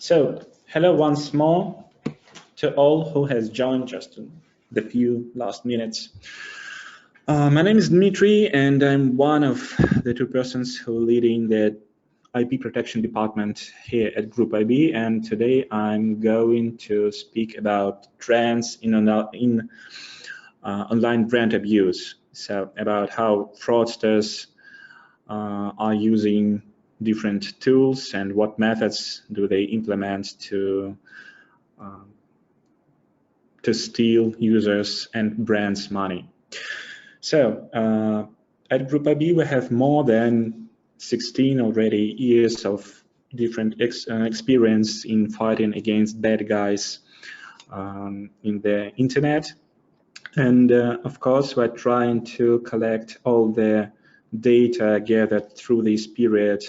So, hello once more to all who has joined just in the few last minutes. My name is Dmitry, and I'm one of the two persons who leading the IP protection department here at Group IB, and today I'm going to speak about trends in online brand abuse. So, about how fraudsters are using different tools and what methods do they implement to steal users and brands' money. So at Group IB, we have more than 16 already years of different experience in fighting against bad guys in the internet. And of course, we're trying to collect all the data gathered through this period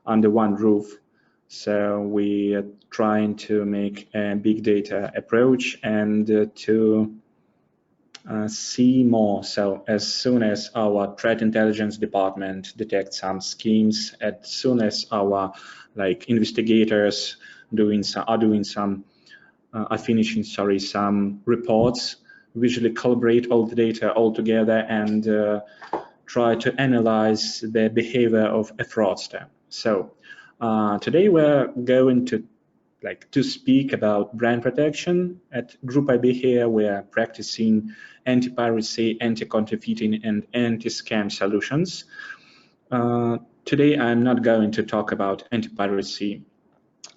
under one roof. So we are trying to make a big data approach and to see more. So as soon as our threat intelligence department detects some schemes, as soon as our investigators are finishing some reports, visually collaborate all the data all together and try to analyze the behavior of a fraudster. So today we're going to speak about brand protection. At Group IB here, we're practicing anti-piracy, anti-counterfeiting, and anti-scam solutions. Today, I'm not going to talk about anti-piracy.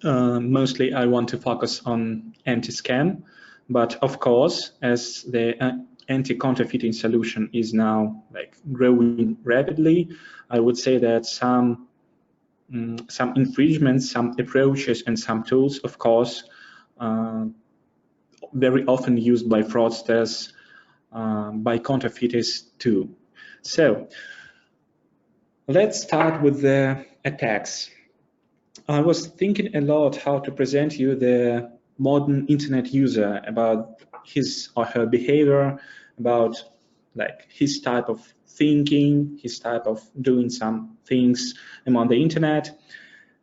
Mostly, I want to focus on anti-scam. But of course, as the anti-counterfeiting solution is now growing rapidly, I would say that some infringements, some approaches, and some tools, of course, very often used by fraudsters, by counterfeiters too. So let's start with the attacks. I was thinking a lot how to present you the modern internet user, about his or her behavior, about his type of thinking, his type of doing some things among the internet.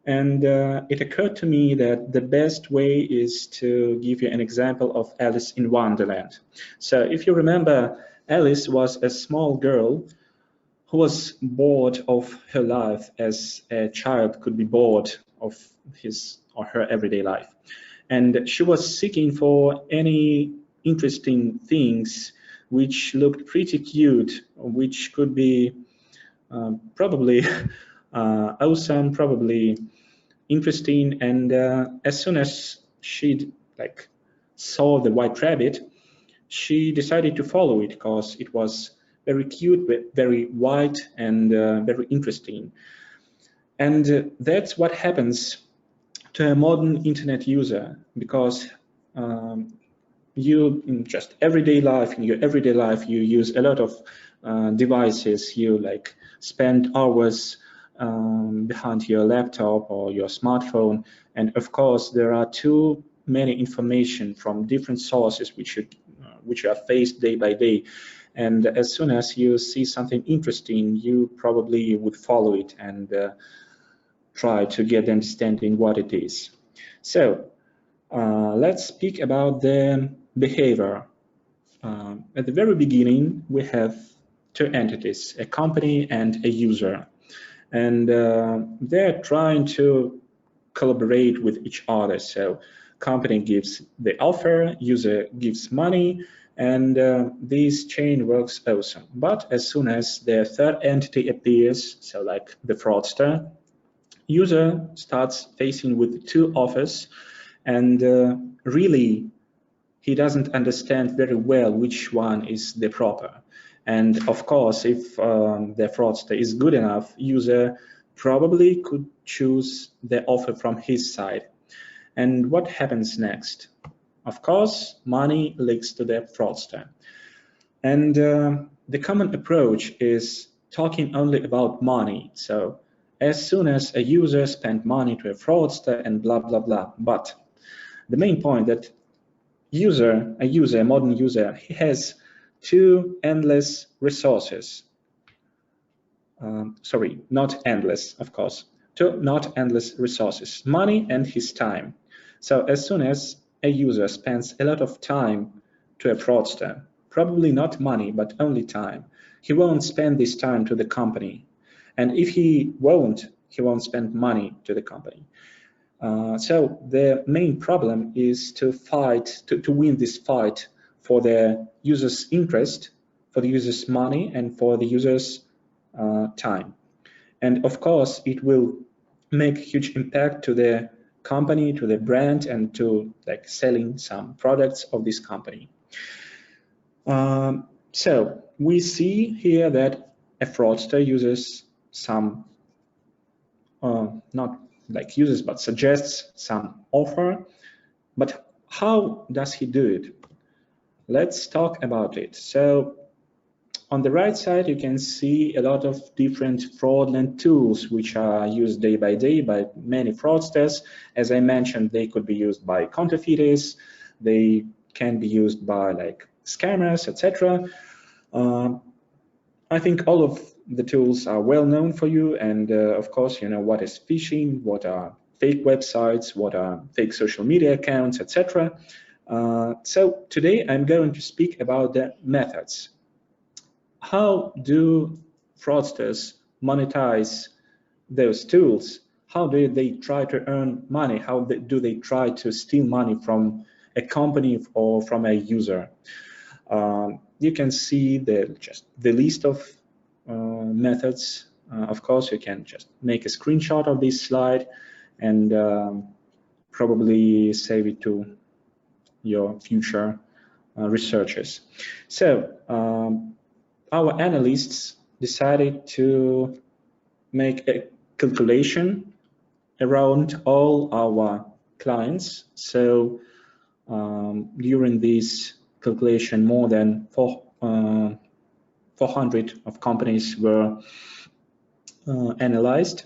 And it occurred to me that the best way is to give you an example of Alice in Wonderland. So if you remember, Alice was a small girl who was bored of her life as a child could be bored of his or her everyday life. And she was seeking for any interesting things which looked pretty cute, which could be probably awesome, probably interesting. And as soon as she saw the white rabbit, she decided to follow it because it was very cute, very white, and very interesting. And that's what happens to a modern internet user, because you in just everyday life, in your everyday life, you use a lot of devices. You spend hours behind your laptop or your smartphone, and of course there are too many information from different sources which you are faced day by day. And as soon as you see something interesting, you probably would follow it and try to get understanding what it is. So let's speak about the behavior. At the very beginning, we have two entities, a company and a user. And they're trying to collaborate with each other. So company gives the offer, user gives money, and this chain works awesome. But as soon as the third entity appears, so the fraudster, user starts facing with two offers, and really he doesn't understand very well which one is the proper. And of course, if the fraudster is good enough, user probably could choose the offer from his side. And what happens next? Of course, money leaks to the fraudster. And the common approach is talking only about money. So as soon as a user spends money to a fraudster and blah, blah, blah. But the main point that a modern user, he has two endless resources. Sorry, not endless, of course. Two not endless resources, money and his time. So as soon as a user spends a lot of time to a fraudster, probably not money, but only time, he won't spend this time to the company. And if he won't spend money to the company. So the main problem is to fight, to win this fight for the user's interest, for the user's money, and for the user's time. And of course, it will make huge impact to the company, to the brand, and to like selling some products of this company. So we see here that a fraudster uses some, not like uses, but suggests some offer. But how does he do it? Let's talk about it. So on the right side, you can see a lot of different fraudulent tools which are used day by day by many fraudsters. As I mentioned, they could be used by counterfeiters. They can be used by like scammers, etc. I think all of the tools are well known for you, and of course, you know what is phishing, what are fake websites, what are fake social media accounts, etc. So today I'm going to speak about the methods. How do fraudsters monetize those tools? How do they try to earn money? How do they try to steal money from a company or from a user? You can see the list of methods. Of course, you can just make a screenshot of this slide and probably save it to your future researchers. So our analysts decided to make a calculation around all our clients. So during this calculation, more than 400 of companies were analyzed.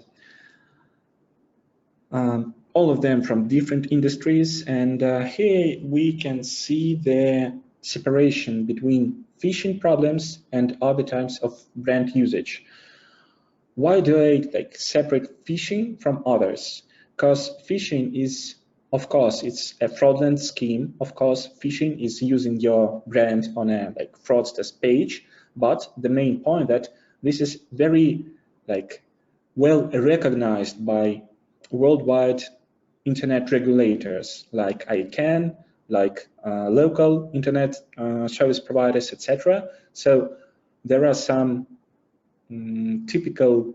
All of them from different industries, and here we can see the separation between phishing problems and other types of brand usage. Why do I like separate phishing from others? Because phishing is, of course, it's a fraudulent scheme. Of course, phishing is using your brand on a like fraudster's page, but the main point that this is very like well recognized by worldwide internet regulators like ICANN, like local internet service providers, etc. So there are some typical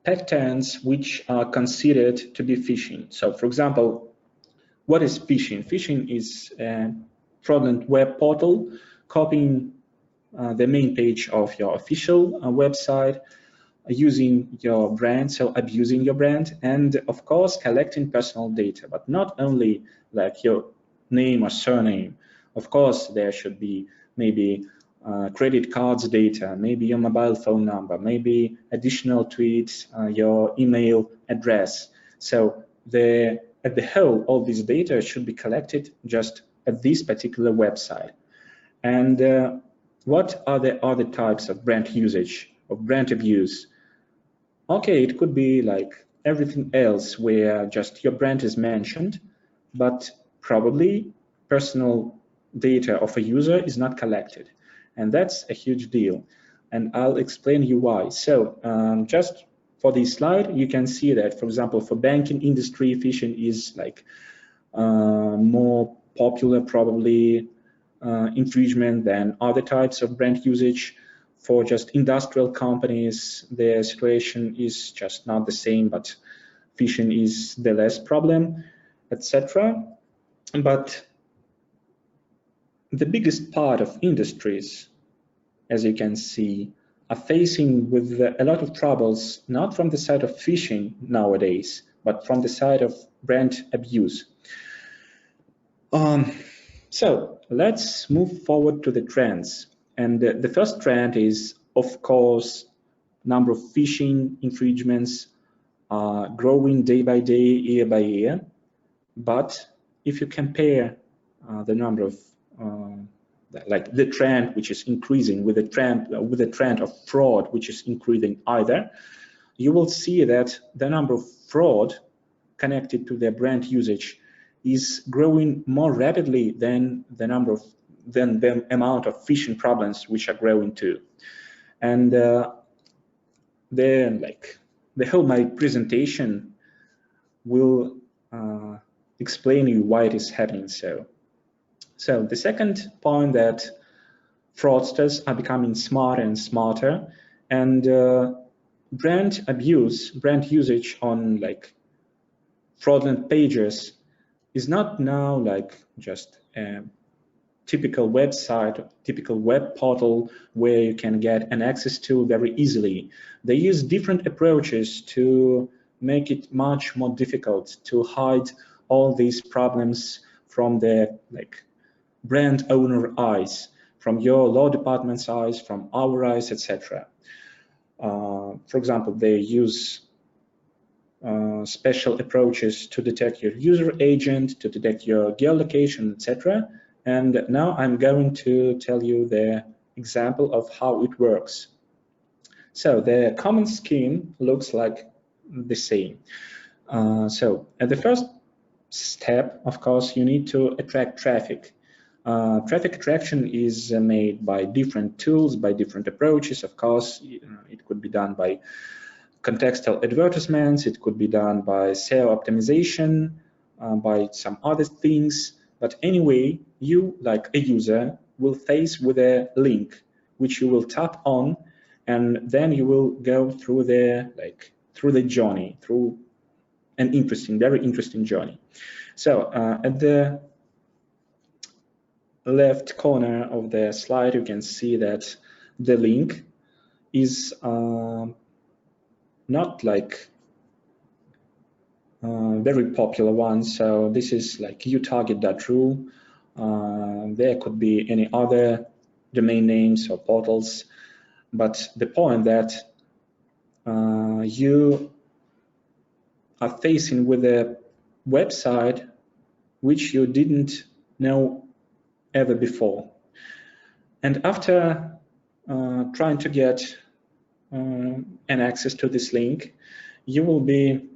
patterns which are considered to be phishing. So for example, what is phishing? Phishing is a fraudulent web portal copying the main page of your official website, using your brand, so abusing your brand, and of course collecting personal data, but not only like your name or surname. Of course, there should be maybe credit cards data, maybe your mobile phone number, maybe additional tweets, your email address. So at the whole, all this data should be collected just at this particular website. And what are the other types of brand usage, of brand abuse? Okay, it could be like everything else where just your brand is mentioned, but probably personal data of a user is not collected. And that's a huge deal. And I'll explain you why. So just for this slide, you can see that, for example, for banking industry, phishing is like more popular, probably infringement than other types of brand usage. For just industrial companies, their situation is just not the same, but phishing is the less problem, etc. But the biggest part of industries, as you can see, are facing with a lot of troubles, not from the side of phishing nowadays, but from the side of brand abuse. So let's move forward to the trends. And the first trend is, of course, number of phishing infringements are growing day by day, year by year. But if you compare the number of like the trend which is increasing with the trend of fraud which is increasing either, you will see that the number of fraud connected to their brand usage is growing more rapidly than the amount of phishing problems which are growing too. And the whole my presentation will explain you why it is happening so. So the second point, that fraudsters are becoming smarter and smarter, and brand abuse, brand usage on fraudulent pages is not now just a typical website, typical web portal where you can get an access to very easily. They use different approaches to make it much more difficult to hide all these problems from the brand owner eyes, from your law department's eyes, from our eyes, etc. For example, they use special approaches to detect your user agent, to detect your geolocation, etc. And now I'm going to tell you the example of how it works. So the common scheme looks like the same. So at the first step, of course, you need to attract traffic. Traffic attraction is made by different tools, by different approaches. Of course, it could be done by contextual advertisements, it could be done by SEO optimization, by some other things. But anyway, you, like a user, will face with a link which you will tap on, and then you will go through the journey, through an very interesting journey. So at the left corner of the slide, you can see that the link is not very popular one. So this is utarget.ru. There could be any other domain names or portals, but the point that you are facing with a website which you didn't know ever before. And after trying to get an access to this link, you will be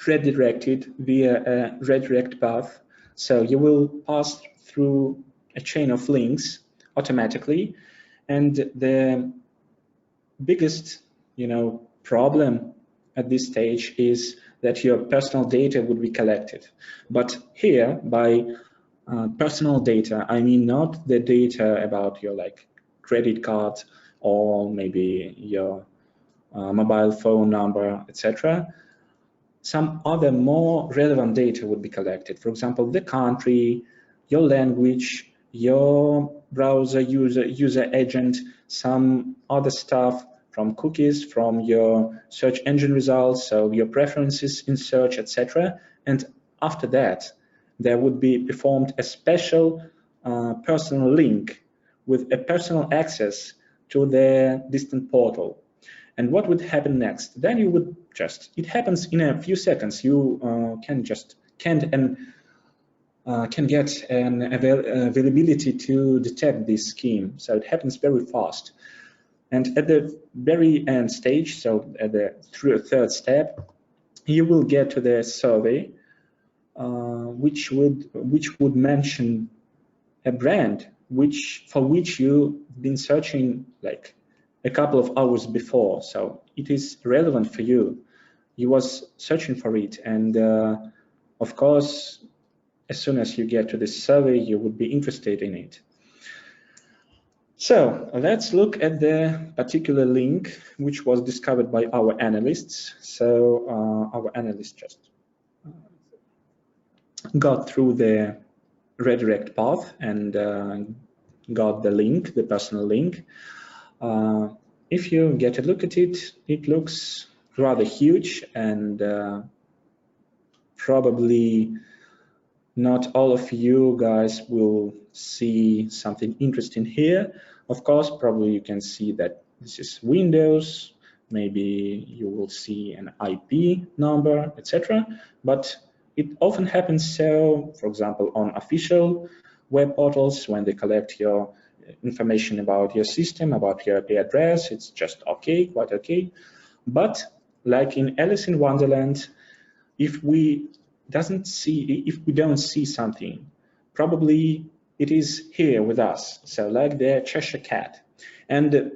redirected via a redirect path. So you will pass through a chain of links automatically, and the biggest problem at this stage is that your personal data would be collected. But here, by personal data, I mean not the data about your credit card or maybe your mobile phone number, etc. Some other more relevant data would be collected. For example, the country, your language, your browser user agent, some other stuff from cookies, from your search engine results, so your preferences in search, etc. And after that, there would be performed a special personal link with a personal access to the distant portal. And what would happen next? Then you would it happens in a few seconds. You can get an availability to detect this scheme. So it happens very fast. And at the very end stage, so at the third step, you will get to the survey, which would mention a brand for which you've been searching a couple of hours before. So it is relevant for you. You was searching for it, and of course, as soon as you get to this survey, you would be interested in it. So let's look at the particular link which was discovered by our analysts. So our analysts just got through the redirect path and got the link, the personal link. If you get a look at it, it looks rather huge, and probably not all of you guys will see something interesting here. Of course, probably you can see that this is Windows, maybe you will see an IP number, etc. But it often happens so, for example, on official web portals, when they collect your information about your system, about your IP address, it's just okay, quite okay. But like in Alice in Wonderland, if we don't see something, probably it is here with us. So like the Cheshire Cat. And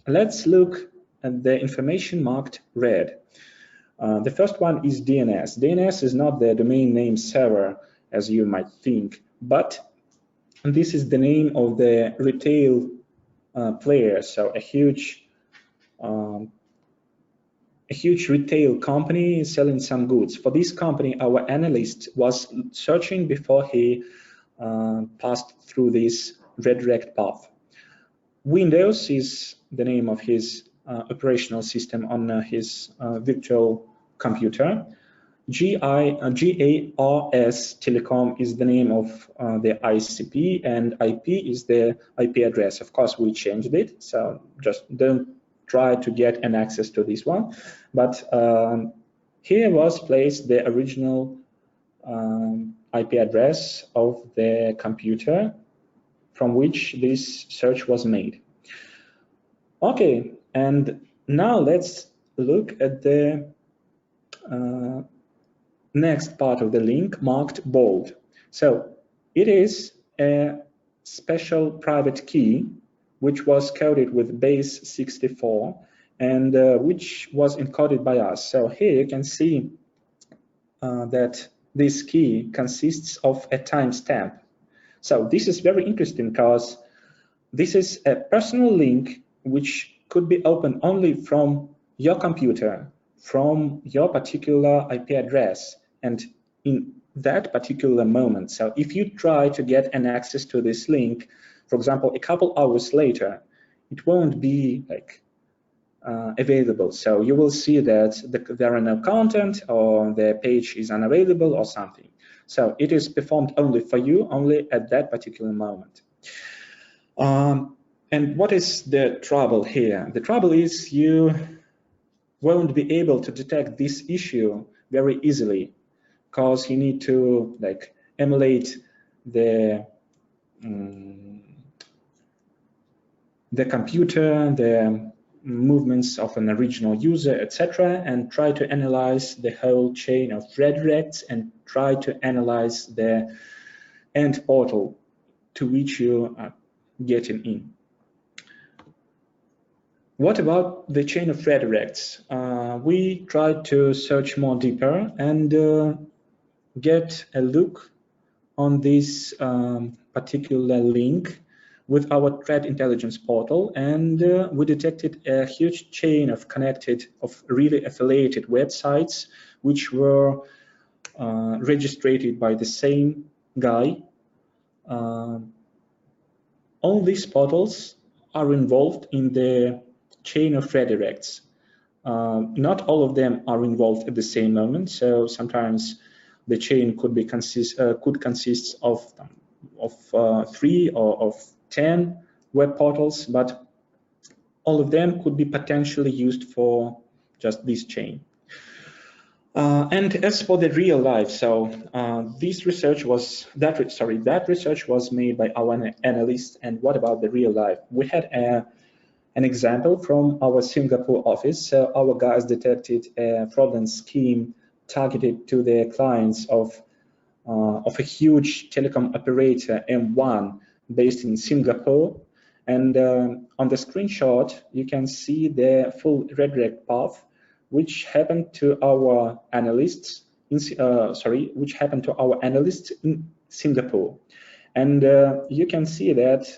let's look at the information marked red. The first one is DNS. DNS is not the domain name server, as you might think, but this is the name of the retail player, so a huge retail company selling some goods. For this company, our analyst was searching before he passed through this redirect path. Windows is the name of his operational system on his virtual computer. GARS Telecom is the name of the ICP, and IP is the IP address. Of course, we changed it, so just don't try to get an access to this one. But here was placed the original IP address of the computer from which this search was made. Okay, and now let's look at the next part of the link marked bold. So it is a special private key which was coded with base 64 and which was encoded by us. So here you can see that this key consists of a timestamp. So this is very interesting because this is a personal link which could be opened only from your computer, from your particular IP address, and in that particular moment. So if you try to get an access to this link, for example, a couple hours later, it won't be like available. So you will see that there are no content, or the page is unavailable or something. So it is performed only for you, only at that particular moment. And what is the trouble here? The trouble is you won't be able to detect this issue very easily, because you need to like emulate the computer, the movements of an original user, etc., and try to analyze the whole chain of redirects and try to analyze the end portal to which you are getting in. What about the chain of redirects? We tried to search more deeper and get a look on this particular link with our threat intelligence portal, and we detected a huge chain of really affiliated websites which were registered by the same guy. All these portals are involved in the chain of redirects. Not all of them are involved at the same moment, so sometimes the chain could consist of 3 or of 10 web portals, but all of them could be potentially used for just this chain. And as for the real life, so that research was made by our analysts. And what about the real life? We had an example from our Singapore office. So our guys detected a fraudulent scheme targeted to the clients of a huge telecom operator, M1, based in Singapore. And on the screenshot, you can see the full redirect path, which happened to our analysts in Singapore. And you can see that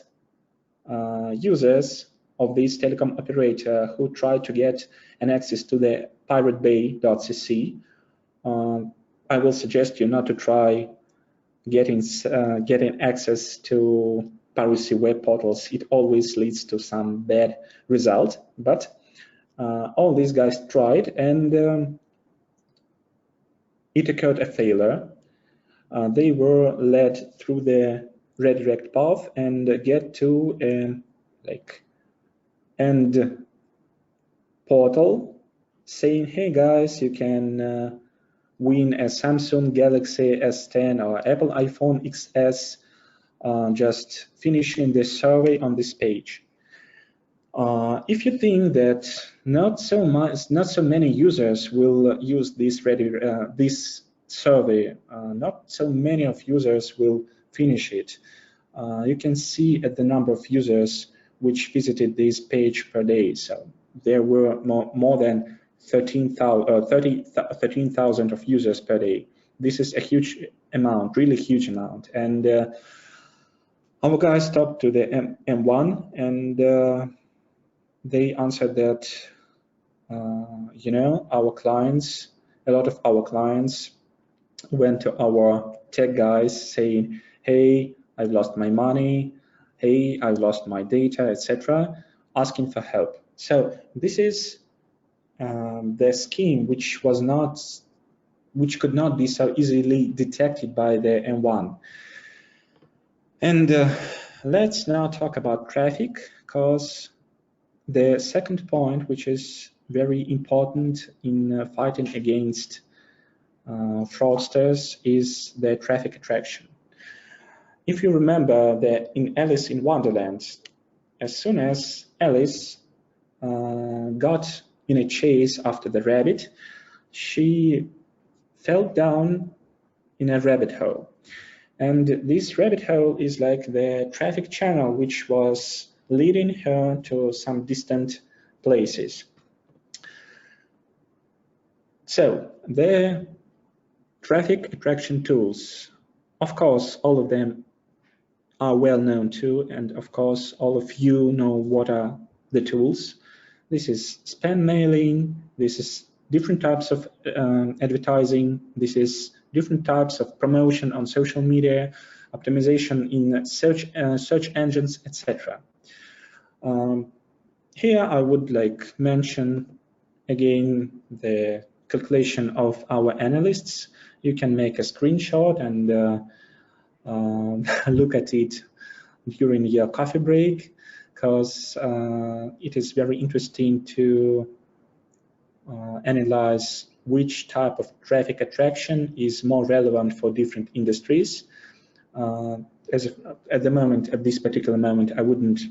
users of this telecom operator who try to get an access to the piratebay.cc, I will suggest you not to try getting access to piracy web portals. It always leads to some bad result. But all these guys tried, and it occurred a failure. They were led through the redirect path and get to an end portal saying, hey guys, you can win a Samsung Galaxy S10 or Apple iPhone XS, just finishing the survey on this page. If you think that not so many users will use this survey, not so many of users will finish it. You can see at the number of users which visited this page per day. So there were more than 13,000 of users per day. This is a huge amount, really huge amount. And our guys talked to the M1 and they answered that, you know, our clients, a lot of our clients went to our tech guys saying, hey, I've lost my money, hey, I've lost my data, etc., asking for help. So this is the scheme which could not be so easily detected by the M1. And let's now talk about traffic, because the second point, which is very important in fighting against fraudsters, is the traffic attraction. If you remember that in Alice in Wonderland, as soon as Alice got in a chase after the rabbit, she fell down in a rabbit hole. And this rabbit hole is like the traffic channel which was leading her to some distant places. So the traffic attraction tools, of course, all of them are well known too, and of course all of you know what are the tools. This is spam mailing, this is different types of advertising, this is different types of promotion on social media, optimization in search engines, etc. Here I would like mention again the calculation of our analysts. You can make a screenshot and look at it during your coffee break, because it is very interesting to analyze which type of traffic attraction is more relevant for different industries. At the moment, at this particular moment, I wouldn't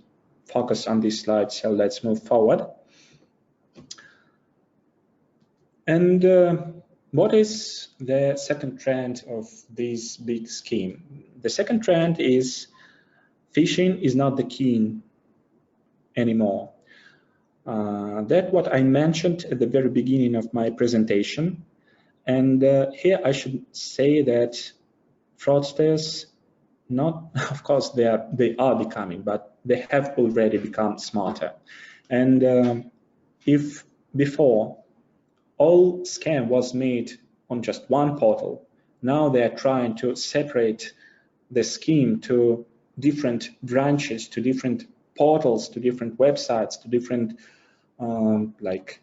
focus on this slide, so let's move forward. And what is the second trend of this big scheme? The second trend is phishing is not the king anymore. That's what I mentioned at the very beginning of my presentation. And here I should say that fraudsters, of course they are becoming, but they have already become smarter. And if before all scam was made on just one portal, now they are trying to separate the scheme to different branches, to different portals, to different websites, to different like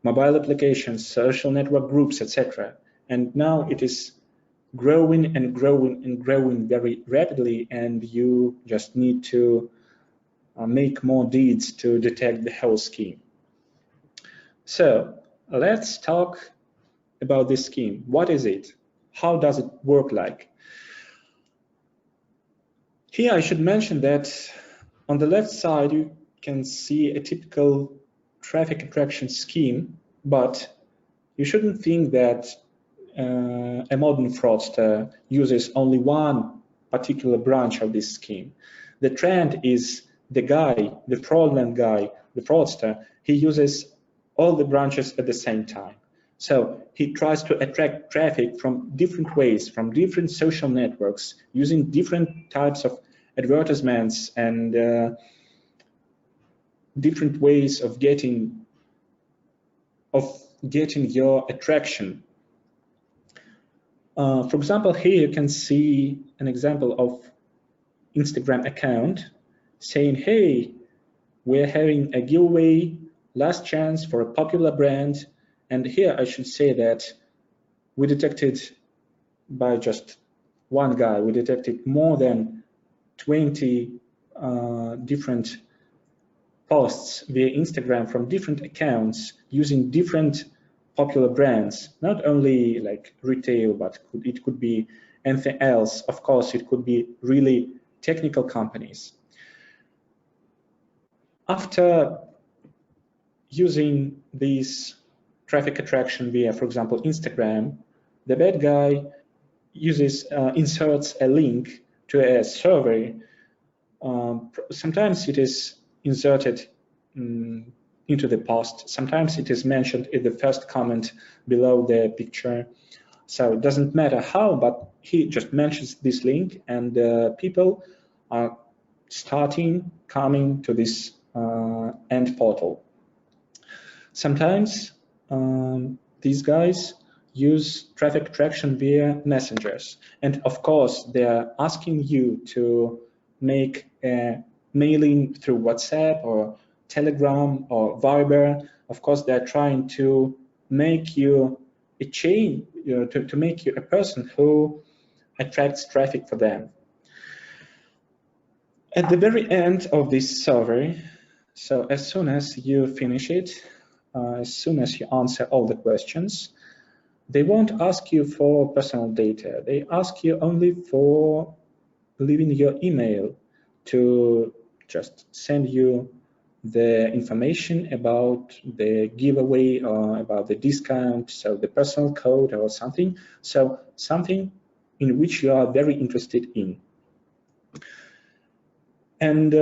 mobile applications, social network groups, etc. And now it is growing and growing and growing very rapidly, and you just need to make more deeds to detect the whole scheme. So let's talk about this scheme. What is it? How does it work like? Here I should mention that on the left side you can see a typical traffic attraction scheme, but you shouldn't think that a modern fraudster uses only one particular branch of this scheme. The trend is the guy, the fraudulent guy, the fraudster, he uses all the branches at the same time. So he tries to attract traffic from different ways, from different social networks, using different types of advertisements and different ways of getting your attraction. For example, here you can see an example of Instagram account saying, hey, we're having a giveaway, last chance for a popular brand. And here I should say that we detected, by just one guy, we detected more than 20 different posts via Instagram from different accounts using different popular brands, not only like retail, but it could be anything else. Of course, it could be really technical companies. after using these traffic attraction via, for example, Instagram, the bad guy inserts a link to a survey. Sometimes it is inserted into the post. Sometimes it is mentioned in the first comment below the picture. So it doesn't matter how, but he just mentions this link, and people are coming to this end portal. Sometimes these guys use traffic attraction via messengers, and of course they are asking you to make a mailing through WhatsApp or Telegram or Viber. Of course they're trying to make you a chain, to make you a person who attracts traffic for them. At the very end of this survey, so as soon as you finish it, as soon as you answer all the questions, they won't ask you for personal data. They ask you only for leaving your email to just send you the information about the giveaway or about the discount, so the personal code or something. So something in which you are very interested in. And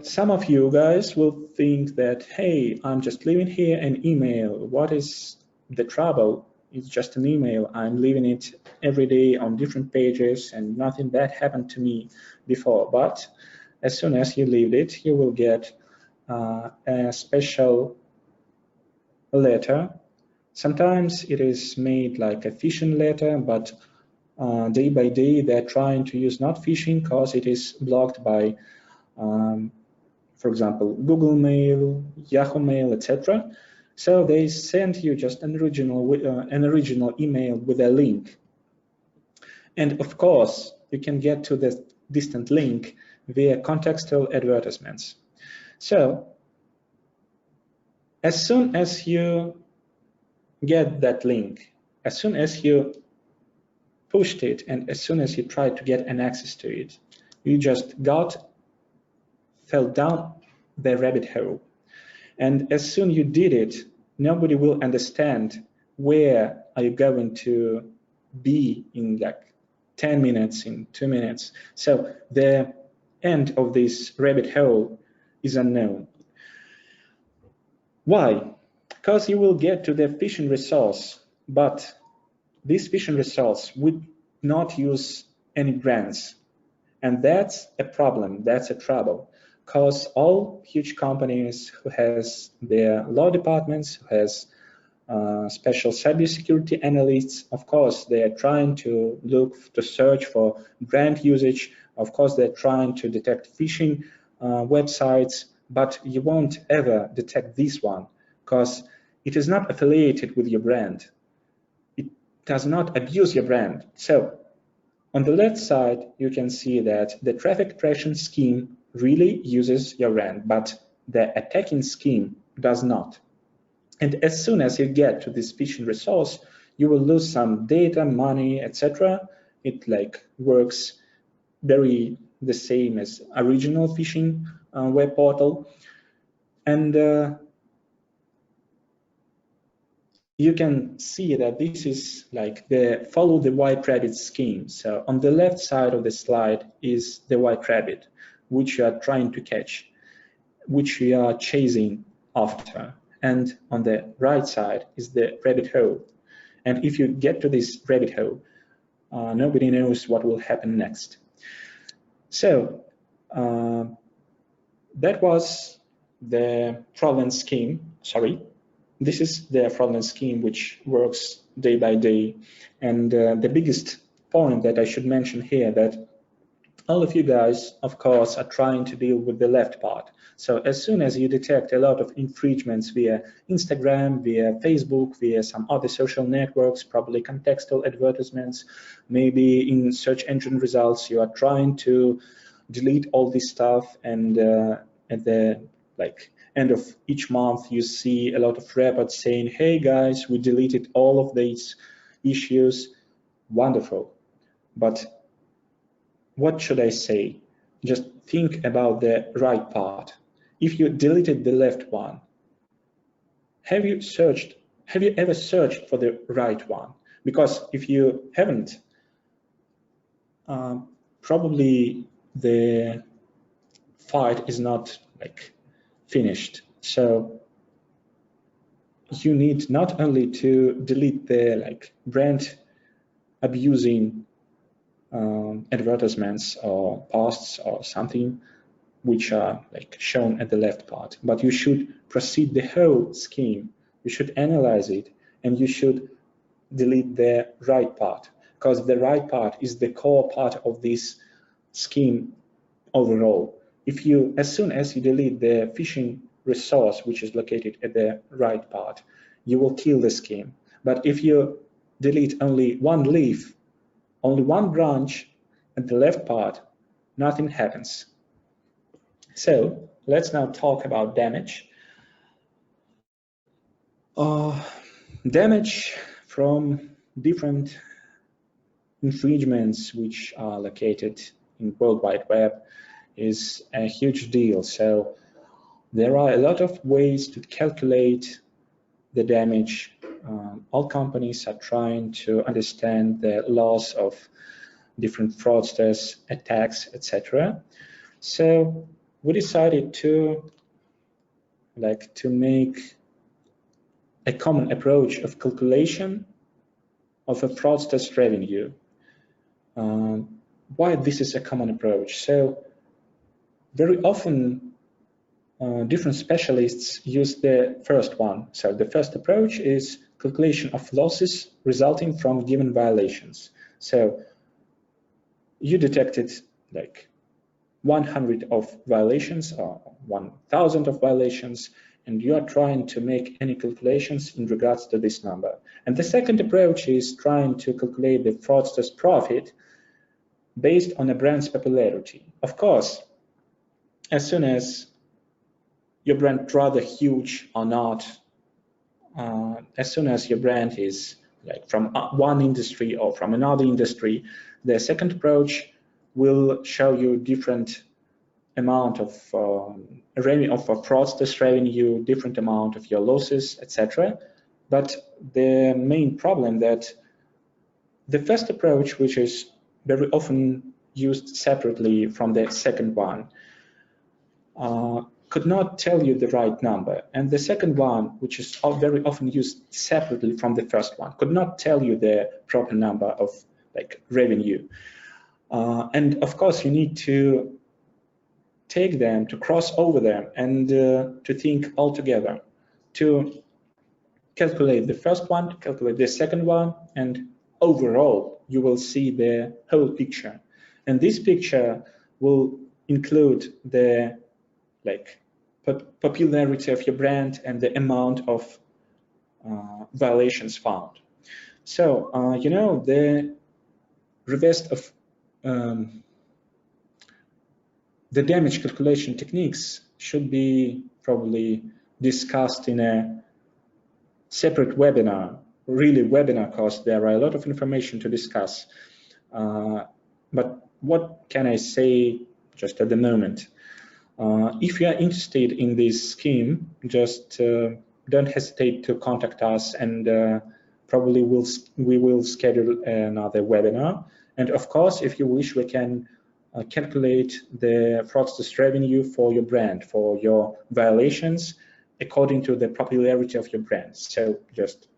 some of you guys will think that, hey, I'm just leaving here an email. What is the trouble? It's just an email. I'm leaving it every day on different pages and nothing bad happened to me before. But as soon as you leave it, you will get a special letter. Sometimes it is made like a phishing letter, but day by day they're trying to use not phishing because it is blocked by for example, Google Mail, Yahoo Mail, etc. So they send you just an original email with a link. And of course, you can get to the distant link via contextual advertisements. So as soon as you get that link, as soon as you pushed it, and as soon as you tried to get an access to it, you just fell down the rabbit hole. And as soon you did it, nobody will understand where are you going to be in like 10 minutes, in 2 minutes. So the end of this rabbit hole is unknown. Why? Because you will get to the phishing resource, but this phishing resource would not use any brands. And that's a problem, that's a trouble. Because all huge companies who has their law departments, who has special cybersecurity analysts, of course, they are trying to search for brand usage. Of course, they're trying to detect phishing websites, but you won't ever detect this one because it is not affiliated with your brand. It does not abuse your brand. So on the left side, you can see that the traffic attraction scheme really uses your brand, but the attacking scheme does not. And as soon as you get to this phishing resource, you will lose some data, money, etc. It like works very the same as original phishing web portal. And you can see that this is like the follow the white rabbit scheme. So on the left side of the slide is the white rabbit, which you are trying to catch, which you are chasing after. And on the right side is the rabbit hole. And if you get to this rabbit hole, nobody knows what will happen next. So that was the fraudulent scheme. Sorry, this is the fraudulent scheme which works day by day. And the biggest point that I should mention here that all of you guys, of course, are trying to deal with the left part. So as soon as you detect a lot of infringements via Instagram, via Facebook, via some other social networks, probably contextual advertisements, maybe in search engine results, you are trying to delete all this stuff, and at the end of each month, you see a lot of reports saying, hey guys, we deleted all of these issues. Wonderful. But what should I say? Just think about the right part. if you deleted the left one, have you ever searched for the right one? Because if you haven't, probably the fight is not like finished. So you need not only to delete the like brand abusing advertisements or posts or something which are like shown at the left part, but you should proceed the whole scheme. You should analyze it, and you should delete the right part, because the right part is the core part of this scheme overall. As soon as you delete the phishing resource which is located at the right part, you will kill the scheme. But if you delete only one leaf, only one branch at the left part, nothing happens. So let's now talk about damage. Damage from different infringements which are located in World Wide Web is a huge deal. So there are a lot of ways to calculate the damage. All companies are trying to understand the loss of different fraudsters, attacks, etc. So we decided to make a common approach of calculation of a fraudster's revenue. Why this is a common approach? So very often different specialists use the first one. So the first approach is calculation of losses resulting from given violations. So you detected like 100 of violations or 1,000 of violations, and you are trying to make any calculations in regards to this number. And the second approach is trying to calculate the fraudster's profit based on a brand's popularity. Of course, as soon as your brand rather huge or not, as soon as your brand is like from one industry or from another industry, the second approach will show you different amount of revenue of fraudsters revenue, different amount of your losses, etc. But the main problem that the first approach, which is very often used separately from the second one, could not tell you the right number. And the second one, which is very often used separately from the first one, could not tell you the proper number of like revenue. And of course, you need to take them, to cross over them, and to think all together, to calculate the first one, to calculate the second one, and overall, you will see the whole picture. And this picture will include the popularity of your brand and the amount of violations found. So, the rest of the damage calculation techniques should be probably discussed in a separate webinar, because there are a lot of information to discuss. But what can I say just at the moment? If you are interested in this scheme, just don't hesitate to contact us, and probably we will schedule another webinar. And of course, if you wish, we can calculate the fraudster's revenue for your brand, for your violations, according to the popularity of your brand. So just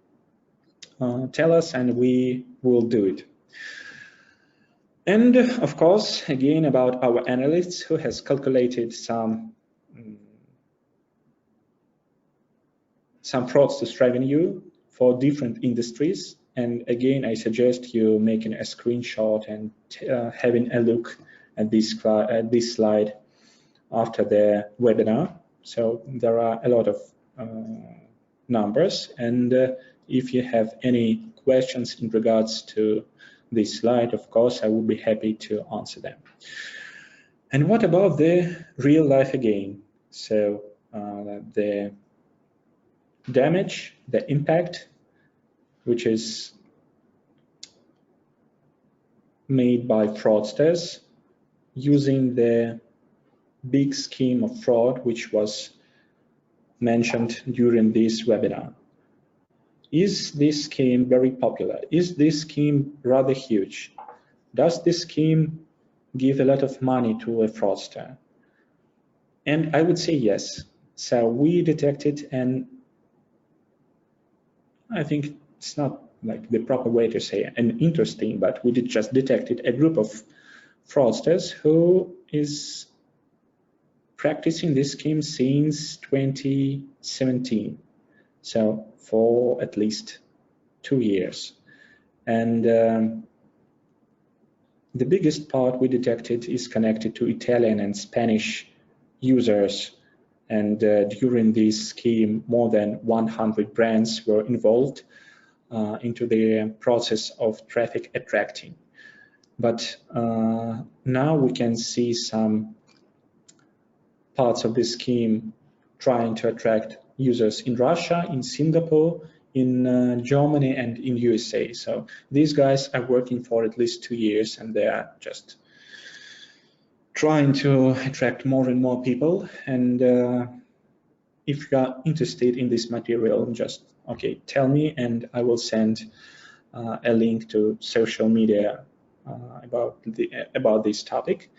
tell us and we will do it. And of course, again, about our analysts who has calculated some fraudster's revenue for different industries. And again, I suggest you making a screenshot and having a look at this slide after the webinar. So there are a lot of numbers, and if you have any questions in regards to this slide, of course, I would be happy to answer them. And what about the real life again? So the damage, the impact, which is made by fraudsters using the big scheme of fraud which was mentioned during this webinar. Is this scheme very popular? Is this scheme rather huge? Does this scheme give a lot of money to a fraudster? And I would say yes. So we detected, and I think it's not like the proper way to say an interesting, but we just detected a group of fraudsters who is practicing this scheme since 2017. So for at least 2 years. And the biggest part we detected is connected to Italian and Spanish users. And during this scheme, more than 100 brands were involved into the process of traffic attracting. But now we can see some parts of this scheme trying to attract users in Russia, in Singapore, in Germany, and in USA. So these guys are working for at least 2 years, and they are just trying to attract more and more people. And if you are interested in this material, just tell me, and I will send a link to social media about this topic.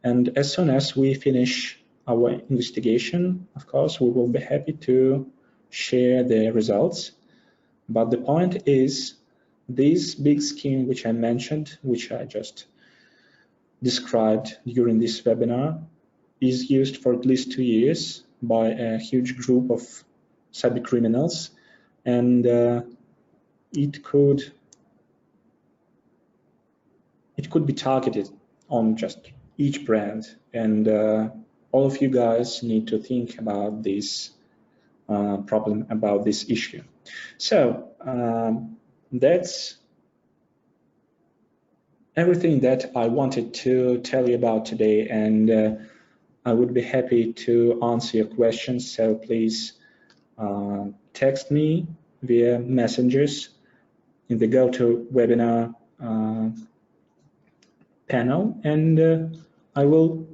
And as soon as we finish our investigation, of course, we will be happy to share the results. But the point is, this big scheme which I mentioned, which I just described during this webinar, is used for at least 2 years by a huge group of cybercriminals, and it could be targeted on just each brand. And all of you guys need to think about this problem, about this issue. So that's everything that I wanted to tell you about today, and I would be happy to answer your questions. So please text me via messengers in the GoToWebinar panel, and I will